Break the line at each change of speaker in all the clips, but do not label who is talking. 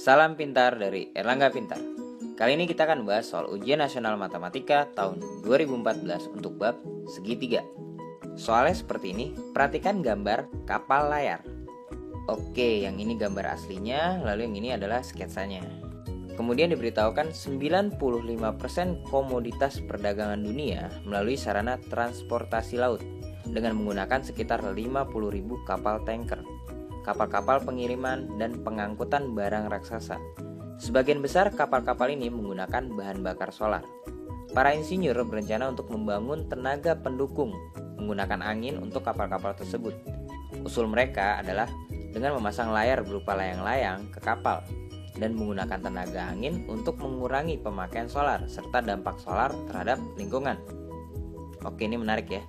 Salam pintar dari Erlangga Pintar. Kali ini kita akan bahas soal ujian nasional matematika tahun 2014 untuk bab segitiga. Soalnya seperti ini, perhatikan gambar kapal layar. Oke, yang ini gambar aslinya, lalu yang ini adalah sketsanya. Kemudian diberitahukan 95% komoditas perdagangan dunia melalui sarana transportasi laut dengan menggunakan sekitar 50.000 kapal tanker, kapal-kapal pengiriman dan pengangkutan barang raksasa. Sebagian besar kapal-kapal ini menggunakan bahan bakar solar. Para insinyur berencana untuk membangun tenaga pendukung menggunakan angin untuk kapal-kapal tersebut. Usul mereka adalah dengan memasang layar berupa layang-layang ke kapal dan menggunakan tenaga angin untuk mengurangi pemakaian solar serta dampak solar terhadap lingkungan. Oke, ini menarik ya.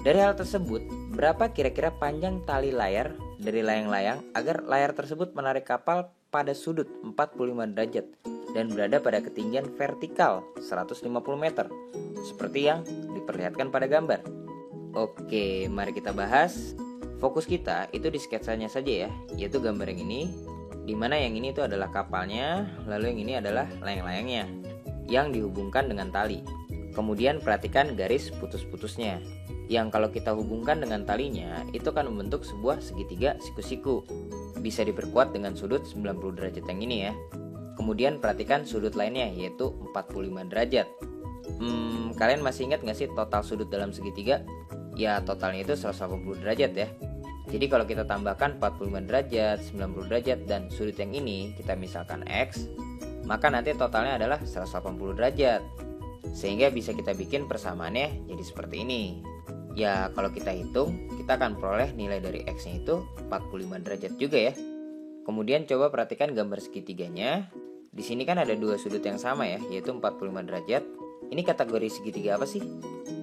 Dari hal tersebut, berapa kira-kira panjang tali layar dari layang-layang agar layar tersebut menarik kapal pada sudut 45 derajat dan berada pada ketinggian vertikal 150 meter, seperti yang diperlihatkan pada gambar. Oke, mari kita bahas. Fokus kita itu di sketsanya saja ya, yaitu gambar yang ini, di mana yang ini itu adalah kapalnya, lalu yang ini adalah layang-layangnya yang dihubungkan dengan tali. Kemudian perhatikan garis putus-putusnya, yang kalau kita hubungkan dengan talinya itu akan membentuk sebuah segitiga siku-siku. Bisa diperkuat dengan sudut 90 derajat yang ini ya. Kemudian perhatikan sudut lainnya, yaitu 45 derajat. Kalian masih ingat gak sih total sudut dalam segitiga? Ya, totalnya itu 180 derajat ya. Jadi kalau kita tambahkan 45 derajat, 90 derajat, dan sudut yang ini kita misalkan X, maka nanti totalnya adalah 180 derajat. Sehingga bisa kita bikin persamaannya jadi seperti ini. Ya, kalau kita hitung, kita akan peroleh nilai dari X-nya itu 45 derajat juga ya. Kemudian coba perhatikan gambar segitiganya. Di sini kan ada dua sudut yang sama ya, yaitu 45 derajat. Ini kategori segitiga apa sih?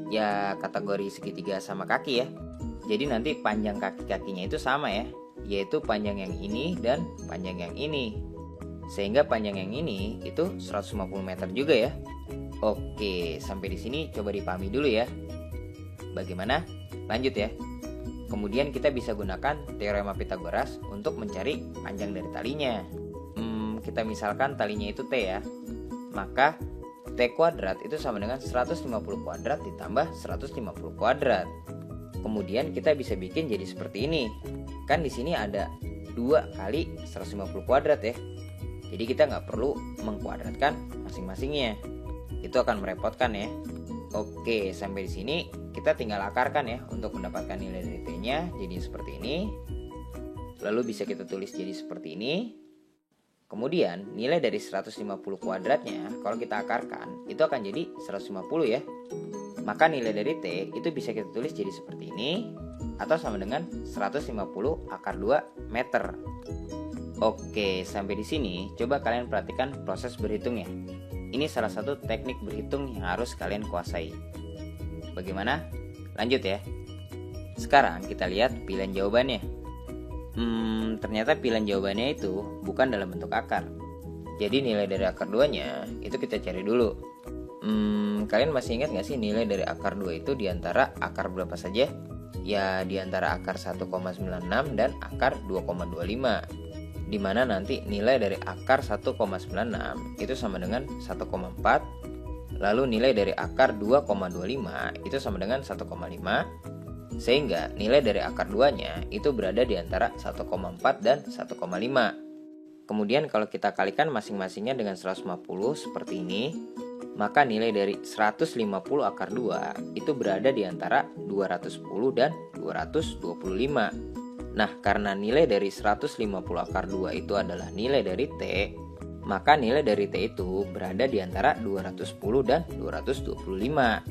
Ya, kategori segitiga sama kaki ya. Jadi nanti panjang kaki-kakinya itu sama ya, yaitu panjang yang ini dan panjang yang ini. Sehingga panjang yang ini itu 150 meter juga ya. Oke, sampai di sini coba dipahami dulu ya. Bagaimana? Lanjut ya. Kemudian kita bisa gunakan teorema Pythagoras untuk mencari panjang dari talinya. Kita misalkan talinya itu T ya. Maka T kuadrat itu sama dengan 150 kuadrat ditambah 150 kuadrat. Kemudian kita bisa bikin jadi seperti ini. Kan di sini ada 2 kali 150 kuadrat ya. Jadi kita nggak perlu mengkuadratkan masing-masingnya. Itu akan merepotkan ya. Oke, sampai di sini kita tinggal akarkan ya untuk mendapatkan nilai dari T-nya jadi seperti ini. Lalu bisa kita tulis jadi seperti ini. Kemudian nilai dari 150 kuadratnya kalau kita akarkan itu akan jadi 150 ya. Maka nilai dari T itu bisa kita tulis jadi seperti ini atau sama dengan 150 akar 2 meter. Oke, sampai di sini coba kalian perhatikan proses berhitungnya. Ini salah satu teknik berhitung yang harus kalian kuasai. Bagaimana? Lanjut ya. Sekarang kita lihat pilihan jawabannya. Ternyata pilihan jawabannya itu bukan dalam bentuk akar. Jadi nilai dari akar 2-nya itu kita cari dulu. Kalian masih ingat gak sih nilai dari akar 2 itu diantara akar berapa saja? Ya, diantara akar 1,96 dan akar 2,25. Dimana nanti nilai dari akar 1,96 itu sama dengan 1,4. Lalu nilai dari akar 2,25 itu sama dengan 1,5. Sehingga nilai dari akar 2-nya itu berada di antara 1,4 dan 1,5. Kemudian kalau kita kalikan masing-masingnya dengan 150 seperti ini, maka nilai dari 150 akar 2 itu berada di antara 210 dan 225. Nah, karena nilai dari 150 akar 2 itu adalah nilai dari T, maka nilai dari T itu berada di antara 210 dan 225.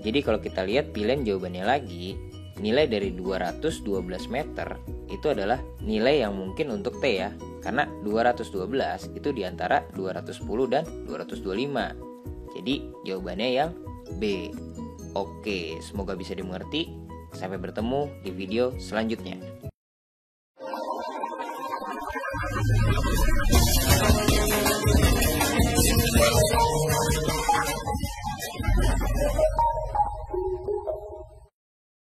Jadi kalau kita lihat pilihan jawabannya lagi, nilai dari 212 meter itu adalah nilai yang mungkin untuk T ya. Karena 212 itu di antara 210 dan 225. Jadi jawabannya yang B. Oke, semoga bisa dimengerti. Sampai bertemu di video selanjutnya.